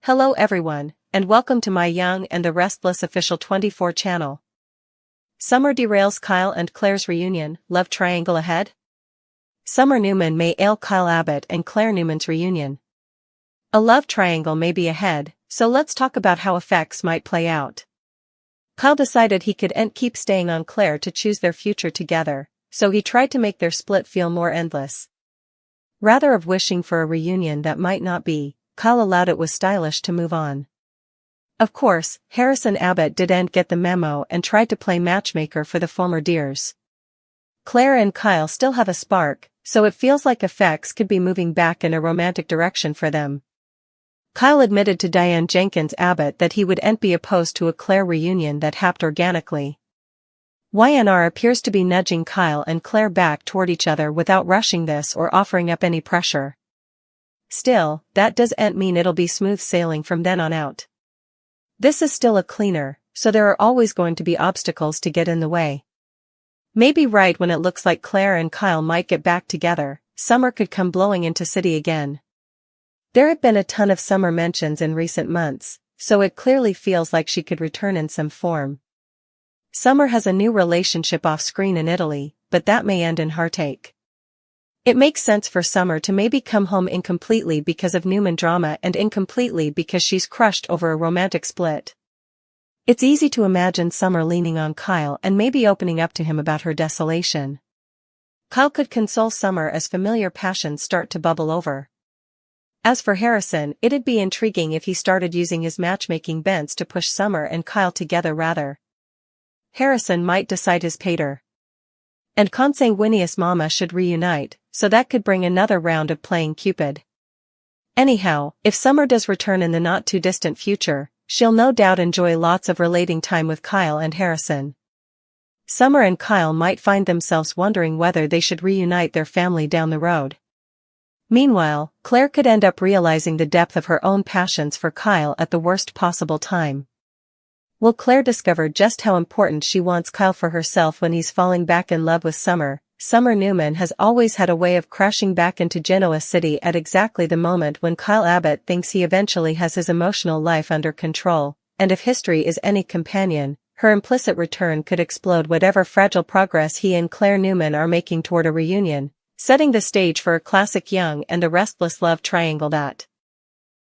Hello everyone, and welcome to my Young and the Restless official 24 channel. Summer derails Kyle and Claire's reunion, love triangle ahead? Summer Newman may ail Kyle Abbott and Claire Newman's reunion. A love triangle may be ahead, so let's talk about how effects might play out. Kyle decided he couldn't keep staying on Claire to choose their future together, so he tried to make their split feel more endless. Rather of wishing for a reunion that might not be, Kyle allowed it was stylish to move on. Of course, Harrison Abbott didn't get the memo and tried to play matchmaker for the former dears. Claire and Kyle still have a spark, so it feels like effects could be moving back in a romantic direction for them. Kyle admitted to Diane Jenkins Abbott that he wouldn't be opposed to a Claire reunion that happened organically. YNR appears to be nudging Kyle and Claire back toward each other without rushing this or offering up any pressure. Still, that doesn't mean it'll be smooth sailing from then on out. This is still a cleaner, so there are always going to be obstacles to get in the way. Maybe right when it looks like Claire and Kyle might get back together, Summer could come blowing into city again. There have been a ton of Summer mentions in recent months, so it clearly feels like she could return in some form. Summer has a new relationship off-screen in Italy, but that may end in heartache. It makes sense for Summer to maybe come home incompletely because of Newman drama and incompletely because she's crushed over a romantic split. It's easy to imagine Summer leaning on Kyle and maybe opening up to him about her desolation. Kyle could console Summer as familiar passions start to bubble over. As for Harrison, it'd be intriguing if he started using his matchmaking bents to push Summer and Kyle together rather. Harrison might decide his pater and consanguineous mama should reunite, so that could bring another round of playing Cupid. Anyhow, if Summer does return in the not-too-distant future, she'll no doubt enjoy lots of relating time with Kyle and Harrison. Summer and Kyle might find themselves wondering whether they should reunite their family down the road. Meanwhile, Claire could end up realizing the depth of her own passions for Kyle at the worst possible time. Will Claire discover just how important she wants Kyle for herself when he's falling back in love with Summer? Summer Newman has always had a way of crashing back into Genoa City at exactly the moment when Kyle Abbott thinks he eventually has his emotional life under control, and if history is any companion, her implicit return could explode whatever fragile progress he and Claire Newman are making toward a reunion, setting the stage for a classic Young and the Restless love triangle that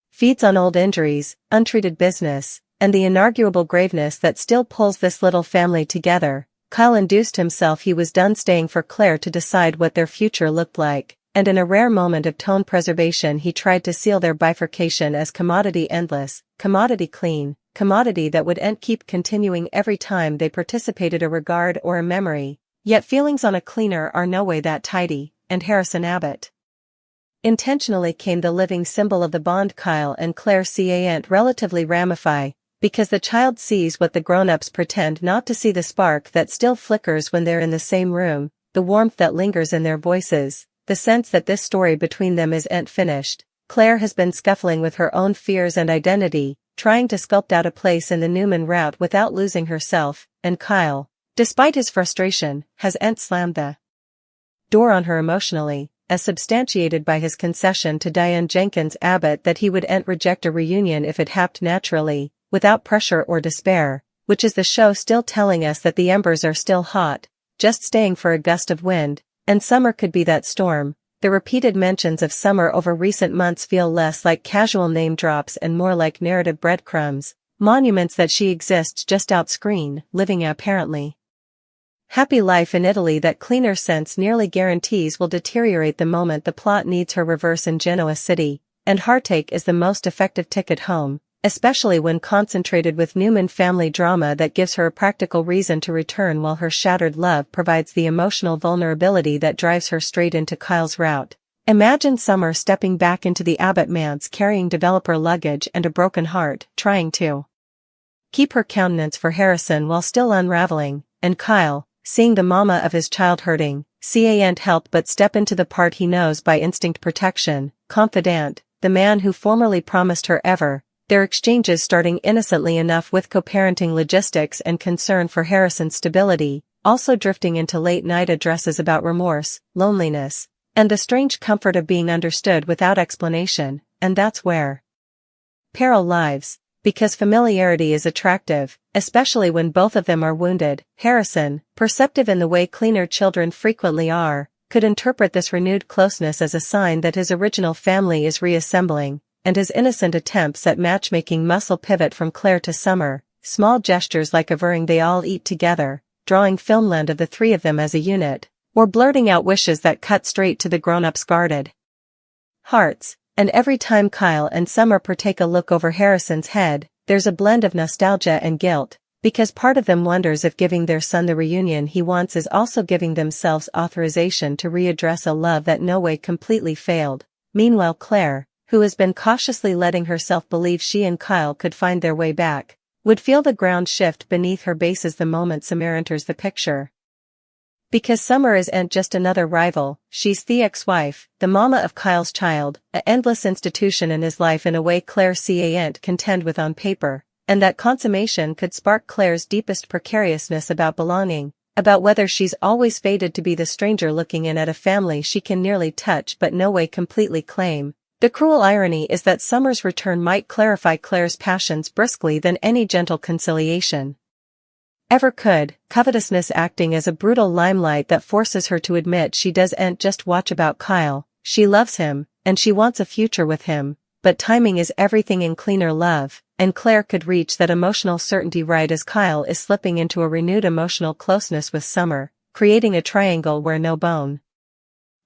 feeds on old injuries, untreated business, and the inarguable graveness that still pulls this little family together. Kyle induced himself he was done staying for Claire to decide what their future looked like, and in a rare moment of tone preservation he tried to seal their bifurcation as commodity endless, commodity clean, commodity that wouldn't keep continuing every time they participated a regard or a memory, yet feelings on a cleaner are no way that tidy, and Harrison Abbott intentionally came the living symbol of the bond Kyle and Claire can't relatively ramify, because the child sees what the grown-ups pretend not to see, the spark that still flickers when they're in the same room, the warmth that lingers in their voices, the sense that this story between them isn't finished. Claire has been scuffling with her own fears and identity, trying to sculpt out a place in the Newman route without losing herself, and Kyle, despite his frustration, hasn't slammed the door on her emotionally, as substantiated by his concession to Diane Jenkins Abbott that he wouldn't reject a reunion if it happened naturally, without pressure or despair, which is the show still telling us that the embers are still hot, just staying for a gust of wind, and Summer could be that storm. The repeated mentions of Summer over recent months feel less like casual name drops and more like narrative breadcrumbs, monuments that she exists just out-screen, living a apparently happy life in Italy that cleaner sense nearly guarantees will deteriorate the moment the plot needs her reverse in Genoa City, and heartache is the most effective ticket home, especially when concentrated with Newman family drama that gives her a practical reason to return while her shattered love provides the emotional vulnerability that drives her straight into Kyle's route. Imagine Summer stepping back into the Abbott manse carrying developer luggage and a broken heart, trying to keep her countenance for Harrison while still unraveling, and Kyle, seeing the mama of his child hurting, can't help but step into the part he knows by instinct: protection, confidant, the man who formerly promised her ever. Their exchanges starting innocently enough with co-parenting logistics and concern for Harrison's stability, also drifting into late-night addresses about remorse, loneliness, and the strange comfort of being understood without explanation, and that's where peril lives, because familiarity is attractive, especially when both of them are wounded. Harrison, perceptive in the way cleaner children frequently are, could interpret this renewed closeness as a sign that his original family is reassembling, and his innocent attempts at matchmaking muscle pivot from Claire to Summer, small gestures like averring they all eat together, drawing filmland of the three of them as a unit, or blurting out wishes that cut straight to the grown-ups' guarded hearts. And every time Kyle and Summer partake a look over Harrison's head, there's a blend of nostalgia and guilt, because part of them wonders if giving their son the reunion he wants is also giving themselves authorization to readdress a love that no way completely failed. Meanwhile Claire, who has been cautiously letting herself believe she and Kyle could find their way back, would feel the ground shift beneath her bases the moment Summer enters the picture. Because Summer isn't just another rival, she's the ex-wife, the mama of Kyle's child, an endless institution in his life in a way Claire can't contend with on paper, and that consummation could spark Claire's deepest precariousness about belonging, about whether she's always fated to be the stranger looking in at a family she can nearly touch but no way completely claim. The cruel irony is that Summer's return might clarify Claire's passions briskly than any gentle conciliation ever could, covetousness acting as a brutal limelight that forces her to admit she doesn't just watch about Kyle, she loves him, and she wants a future with him, but timing is everything in cleaner love, and Claire could reach that emotional certainty right as Kyle is slipping into a renewed emotional closeness with Summer, creating a triangle where no bone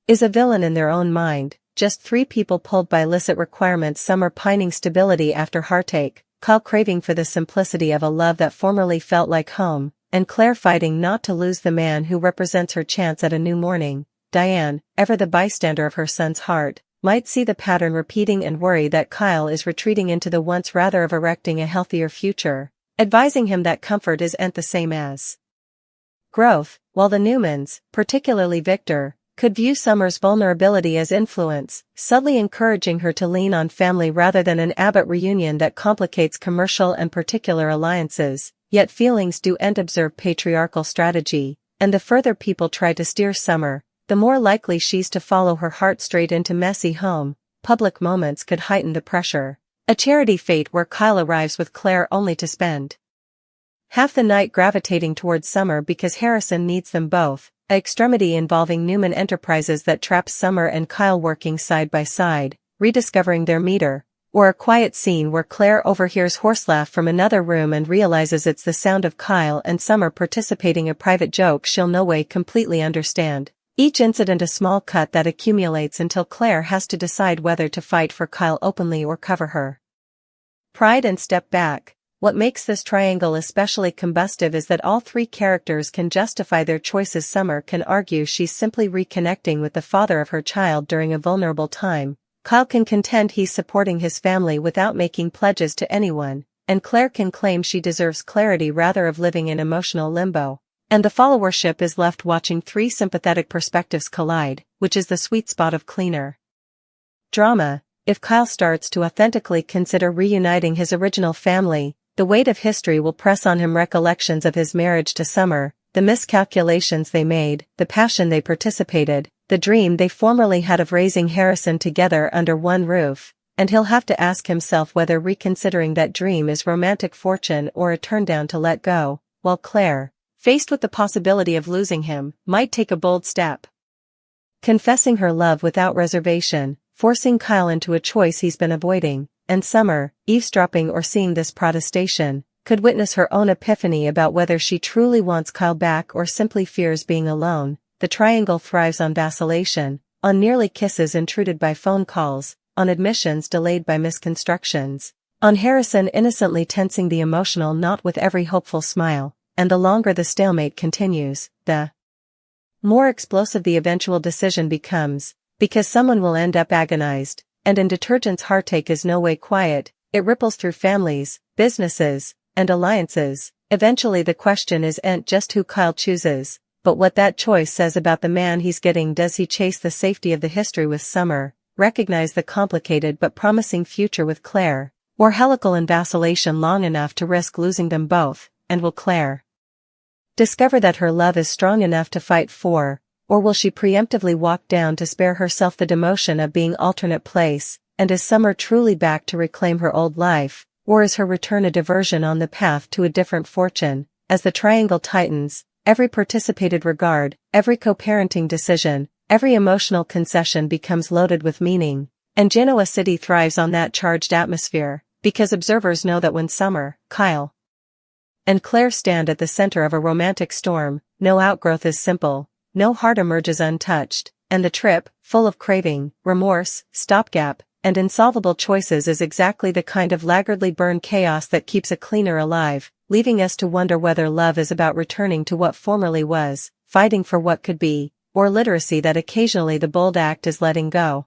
is a villain in their own mind, just three people pulled by illicit requirements. Summer pining stability after heartache, Kyle craving for the simplicity of a love that formerly felt like home, and Claire fighting not to lose the man who represents her chance at a new morning. Diane, ever the bystander of her son's heart, might see the pattern repeating and worry that Kyle is retreating into the once rather of erecting a healthier future, advising him that comfort isn't the same as growth, while the Newmans, particularly Victor, could view Summer's vulnerability as influence, subtly encouraging her to lean on family rather than an Abbott reunion that complicates commercial and particular alliances. Yet feelings do'nt observe patriarchal strategy, and the further people try to steer Summer, the more likely she's to follow her heart straight into messy home. Public moments could heighten the pressure. A charity fete where Kyle arrives with Claire only to spend half the night gravitating towards Summer because Harrison needs them both. A extremity involving Newman Enterprises that traps Summer and Kyle working side by side, rediscovering their meter, or a quiet scene where Claire overhears horselaugh from another room and realizes it's the sound of Kyle and Summer participating a private joke she'll no way completely understand. Each incident a small cut that accumulates until Claire has to decide whether to fight for Kyle openly or cover her pride and step back. What makes this triangle especially combustive is that all three characters can justify their choices. Summer can argue she's simply reconnecting with the father of her child during a vulnerable time. Kyle can contend he's supporting his family without making pledges to anyone, and Claire can claim she deserves clarity rather of living in emotional limbo. And the followership is left watching three sympathetic perspectives collide, which is the sweet spot of cleaner drama. If Kyle starts to authentically consider reuniting his original family, the weight of history will press on him. Recollections of his marriage to Summer, the miscalculations they made, the passion they participated, the dream they formerly had of raising Harrison together under one roof, and he'll have to ask himself whether reconsidering that dream is romantic fortune or a turndown to let go, while Claire, faced with the possibility of losing him, might take a bold step, confessing her love without reservation, forcing Kyle into a choice he's been avoiding. And Summer, eavesdropping or seeing this protestation, could witness her own epiphany about whether she truly wants Kyle back or simply fears being alone. The triangle thrives on vacillation, on nearly kisses intruded by phone calls, on admissions delayed by misconstructions, on Harrison innocently tensing the emotional knot with every hopeful smile, and the longer the stalemate continues, the more explosive the eventual decision becomes, because someone will end up agonized. And in Detergent's heartache is no way quiet, it ripples through families, businesses, and alliances. Eventually the question isn't just who Kyle chooses, but what that choice says about the man he's getting. Does he chase the safety of the history with Summer, recognize the complicated but promising future with Claire, or helical in vacillation long enough to risk losing them both? And will Claire discover that her love is strong enough to fight for, or will she preemptively walk down to spare herself the demotion of being alternate place? and is Summer truly back to reclaim her old life, or is her return a diversion on the path to a different fortune? As the triangle tightens, every participated regard, every co-parenting decision, every emotional concession becomes loaded with meaning, and Genoa City thrives on that charged atmosphere, because observers know that when Summer, Kyle, and Claire stand at the center of a romantic storm, no outgrowth is simple, no heart emerges untouched, and the trip, full of craving, remorse, stopgap, and insolvable choices is exactly the kind of laggardly burned chaos that keeps a cleaner alive, leaving us to wonder whether love is about returning to what formerly was, fighting for what could be, or literacy that occasionally the bold act is letting go.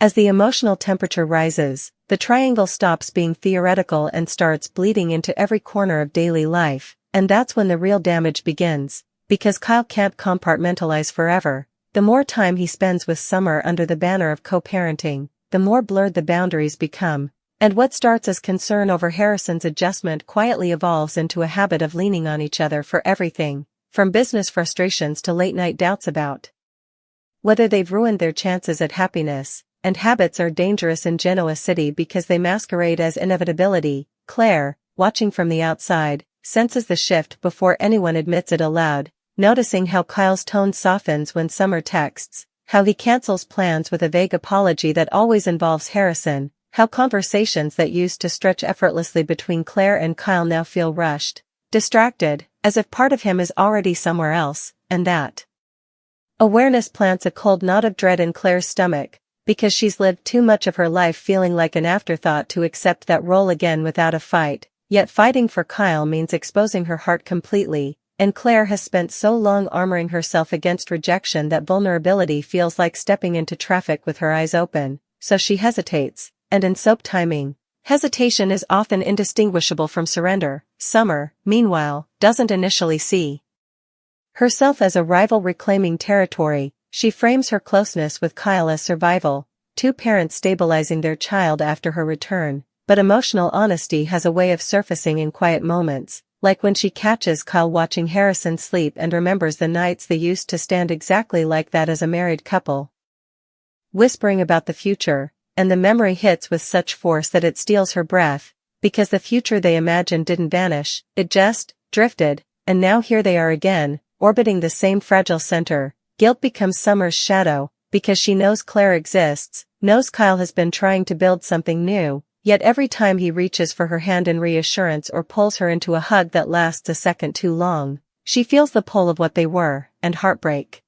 As the emotional temperature rises, the triangle stops being theoretical and starts bleeding into every corner of daily life, and that's when the real damage begins, because Kyle can't compartmentalize forever. The more time he spends with Summer under the banner of co-parenting, the more blurred the boundaries become, and what starts as concern over Harrison's adjustment quietly evolves into a habit of leaning on each other for everything, from business frustrations to late-night doubts about whether they've ruined their chances at happiness. And habits are dangerous in Genoa City because they masquerade as inevitability. Claire, watching from the outside, senses the shift before anyone admits it aloud, noticing how Kyle's tone softens when Summer texts, how he cancels plans with a vague apology that always involves Harrison, how conversations that used to stretch effortlessly between Claire and Kyle now feel rushed, distracted, as if part of him is already somewhere else, and that awareness plants a cold knot of dread in Claire's stomach, because she's lived too much of her life feeling like an afterthought to accept that role again without a fight, yet fighting for Kyle means exposing her heart completely, and Claire has spent so long armoring herself against rejection that vulnerability feels like stepping into traffic with her eyes open, so she hesitates, and in soap timing, hesitation is often indistinguishable from surrender. Summer, meanwhile, doesn't initially see herself as a rival reclaiming territory. She frames her closeness with Kyle as survival, two parents stabilizing their child after her return, but emotional honesty has a way of surfacing in quiet moments, like when she catches Kyle watching Harrison sleep and remembers the nights they used to stand exactly like that as a married couple, whispering about the future, and the memory hits with such force that it steals her breath, because the future they imagined didn't vanish, it just drifted, and now here they are again, orbiting the same fragile center. Guilt becomes Summer's shadow, because she knows Claire exists, knows Kyle has been trying to build something new, yet every time he reaches for her hand in reassurance or pulls her into a hug that lasts a second too long, she feels the pull of what they were, and heartbreak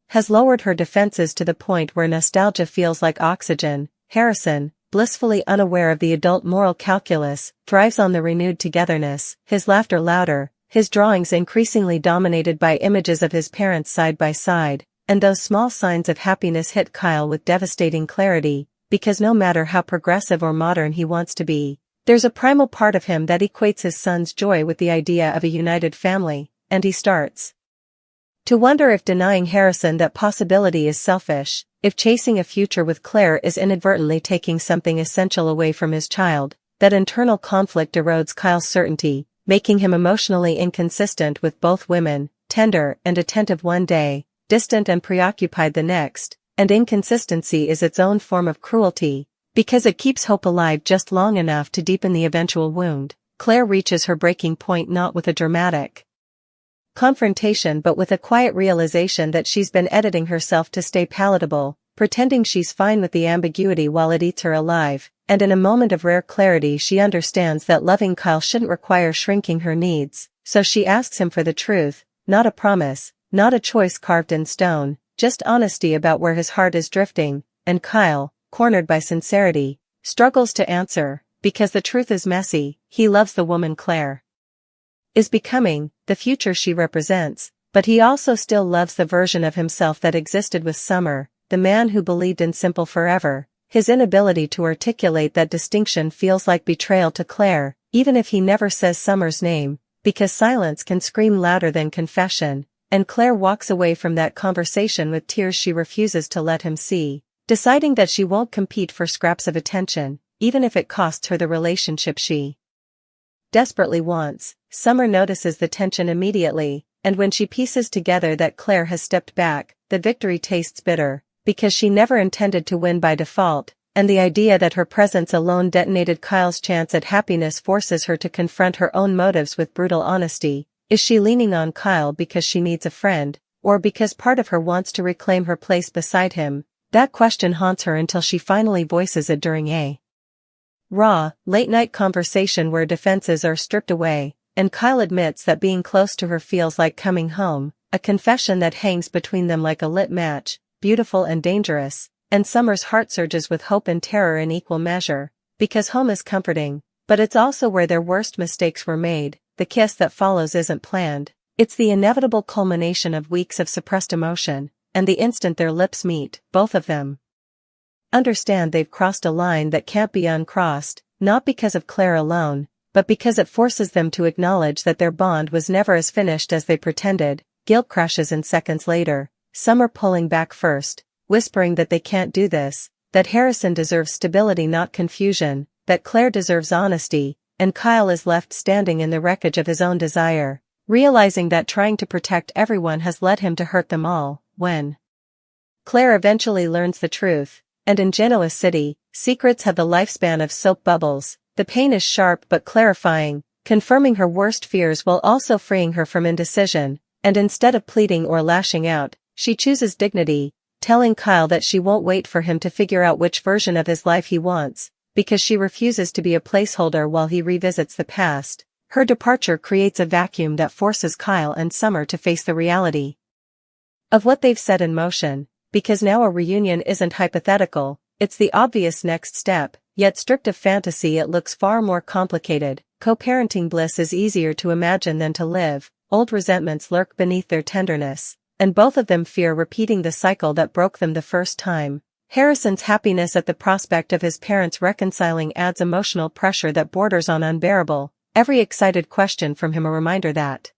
has lowered her defenses to the point where nostalgia feels like oxygen. Harrison, blissfully unaware of the adult moral calculus, thrives on the renewed togetherness, his laughter louder, his drawings increasingly dominated by images of his parents side by side, and those small signs of happiness hit Kyle with devastating clarity, because no matter how progressive or modern he wants to be, there's a primal part of him that equates his son's joy with the idea of a united family, and he starts to wonder if denying Harrison that possibility is selfish, if chasing a future with Claire is inadvertently taking something essential away from his child. That internal conflict erodes Kyle's certainty, making him emotionally inconsistent with both women, tender and attentive one day, distant and preoccupied the next, and inconsistency is its own form of cruelty, because it keeps hope alive just long enough to deepen the eventual wound. Claire reaches her breaking point not with a dramatic confrontation but with a quiet realization that she's been editing herself to stay palatable, pretending she's fine with the ambiguity while it eats her alive. And in a moment of rare clarity she understands that loving Kyle shouldn't require shrinking her needs, so she asks him for the truth, not a promise, not a choice carved in stone, just honesty about where his heart is drifting, and Kyle, cornered by sincerity, struggles to answer, because the truth is messy. He loves the woman Claire is becoming, the future she represents, but he also still loves the version of himself that existed with Summer, the man who believed in simple forever. His inability to articulate that distinction feels like betrayal to Claire, even if he never says Summer's name, because silence can scream louder than confession, and Claire walks away from that conversation with tears she refuses to let him see, deciding that she won't compete for scraps of attention, even if it costs her the relationship she desperately wants. Summer notices the tension immediately, and when she pieces together that Claire has stepped back, the victory tastes bitter, because she never intended to win by default. and the idea that her presence alone detonated Kyle's chance at happiness forces her to confront her own motives with brutal honesty. Is she leaning on Kyle because she needs a friend, or because part of her wants to reclaim her place beside him? That question haunts her until she finally voices it during a raw, late-night conversation where defenses are stripped away, and Kyle admits that being close to her feels like coming home, a confession that hangs between them like a lit match, beautiful and dangerous, and Summer's heart surges with hope and terror in equal measure, because home is comforting, but it's also where their worst mistakes were made. The kiss that follows isn't planned, it's the inevitable culmination of weeks of suppressed emotion, and the instant their lips meet, both of them understand they've crossed a line that can't be uncrossed, not because of Claire alone, but because it forces them to acknowledge that their bond was never as finished as they pretended. Guilt crashes in seconds later, Summer pulling back first, whispering that they can't do this, that Harrison deserves stability not confusion, that Claire deserves honesty, and Kyle is left standing in the wreckage of his own desire, realizing that trying to protect everyone has led him to hurt them all. When Claire eventually learns the truth, and in Genoa City, secrets have the lifespan of soap bubbles, the pain is sharp but clarifying, confirming her worst fears while also freeing her from indecision, and instead of pleading or lashing out, she chooses dignity, telling Kyle that she won't wait for him to figure out which version of his life he wants, because she refuses to be a placeholder while he revisits the past. Her departure creates a vacuum that forces Kyle and Summer to face the reality of what they've set in motion, because now a reunion isn't hypothetical, it's the obvious next step, yet stripped of fantasy it looks far more complicated. Co-parenting bliss is easier to imagine than to live, old resentments lurk beneath their tenderness, and both of them fear repeating the cycle that broke them the first time. Harrison's happiness at the prospect of his parents reconciling adds emotional pressure that borders on unbearable, every excited question from him a reminder that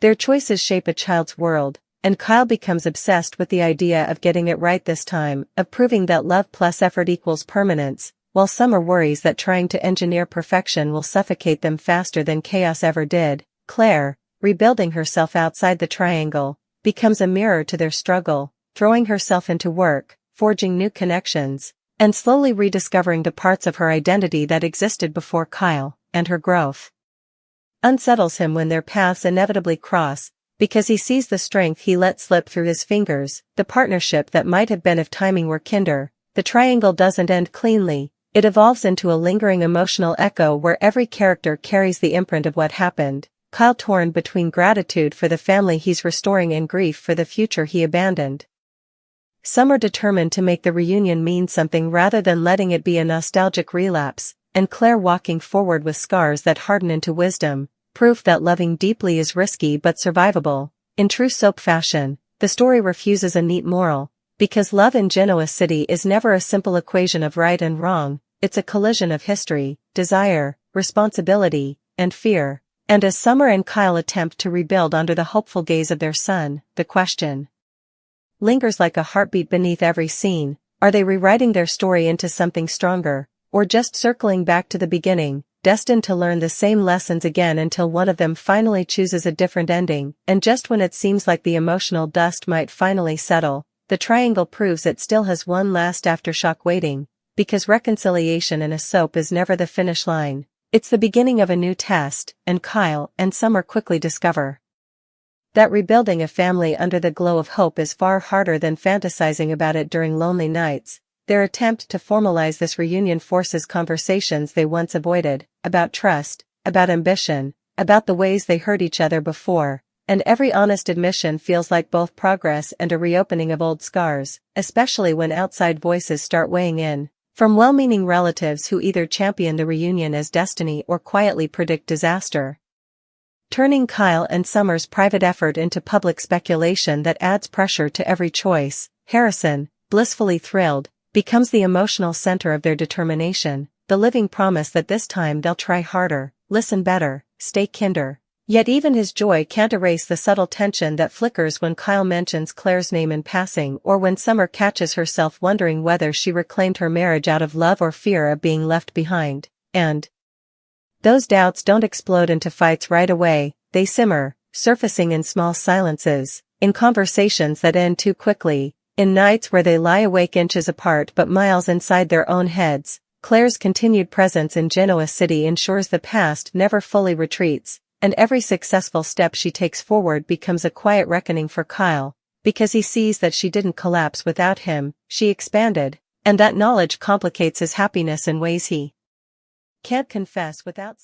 their choices shape a child's world, and Kyle becomes obsessed with the idea of getting it right this time, of proving that love plus effort equals permanence, while Summer worries that trying to engineer perfection will suffocate them faster than chaos ever did. Claire, rebuilding herself outside the triangle, becomes a mirror to their struggle, throwing herself into work, forging new connections, and slowly rediscovering the parts of her identity that existed before Kyle, and her growth unsettles him when their paths inevitably cross, because he sees the strength he let slip through his fingers, the partnership that might have been if timing were kinder. The triangle doesn't end cleanly, it evolves into a lingering emotional echo where every character carries the imprint of what happened, Kyle torn between gratitude for the family he's restoring and grief for the future he abandoned. Summer determined to make the reunion mean something rather than letting it be a nostalgic relapse, and Claire walking forward with scars that harden into wisdom, proof that loving deeply is risky but survivable. In true soap fashion, the story refuses a neat moral, because love in Genoa City is never a simple equation of right and wrong, it's a collision of history, desire, responsibility, and fear. And as Summer and Kyle attempt to rebuild under the hopeful gaze of their son, the question lingers like a heartbeat beneath every scene: are they rewriting their story into something stronger, or just circling back to the beginning, destined to learn the same lessons again until one of them finally chooses a different ending? And just when it seems like the emotional dust might finally settle, the triangle proves it still has one last aftershock waiting, because reconciliation in a soap is never the finish line, it's the beginning of a new test, and Kyle and Summer quickly discover that rebuilding a family under the glow of hope is far harder than fantasizing about it during lonely nights. Their attempt to formalize this reunion forces conversations they once avoided, about trust, about ambition, about the ways they hurt each other before, and every honest admission feels like both progress and a reopening of old scars, especially when outside voices start weighing in, from well-meaning relatives who either champion the reunion as destiny or quietly predict disaster, turning Kyle and Summer's private effort into public speculation that adds pressure to every choice. Harrison, blissfully thrilled, becomes the emotional center of their determination, the living promise that this time they'll try harder, listen better, stay kinder. Yet even his joy can't erase the subtle tension that flickers when Kyle mentions Claire's name in passing, or when Summer catches herself wondering whether she reclaimed her marriage out of love or fear of being left behind. And those doubts don't explode into fights right away, they simmer, surfacing in small silences, in conversations that end too quickly, In nights where they lie awake inches apart but miles inside their own heads, Claire's continued presence in Genoa City ensures the past never fully retreats, and every successful step she takes forward becomes a quiet reckoning for Kyle, because he sees that she didn't collapse without him, she expanded, and that knowledge complicates his happiness in ways he can't confess without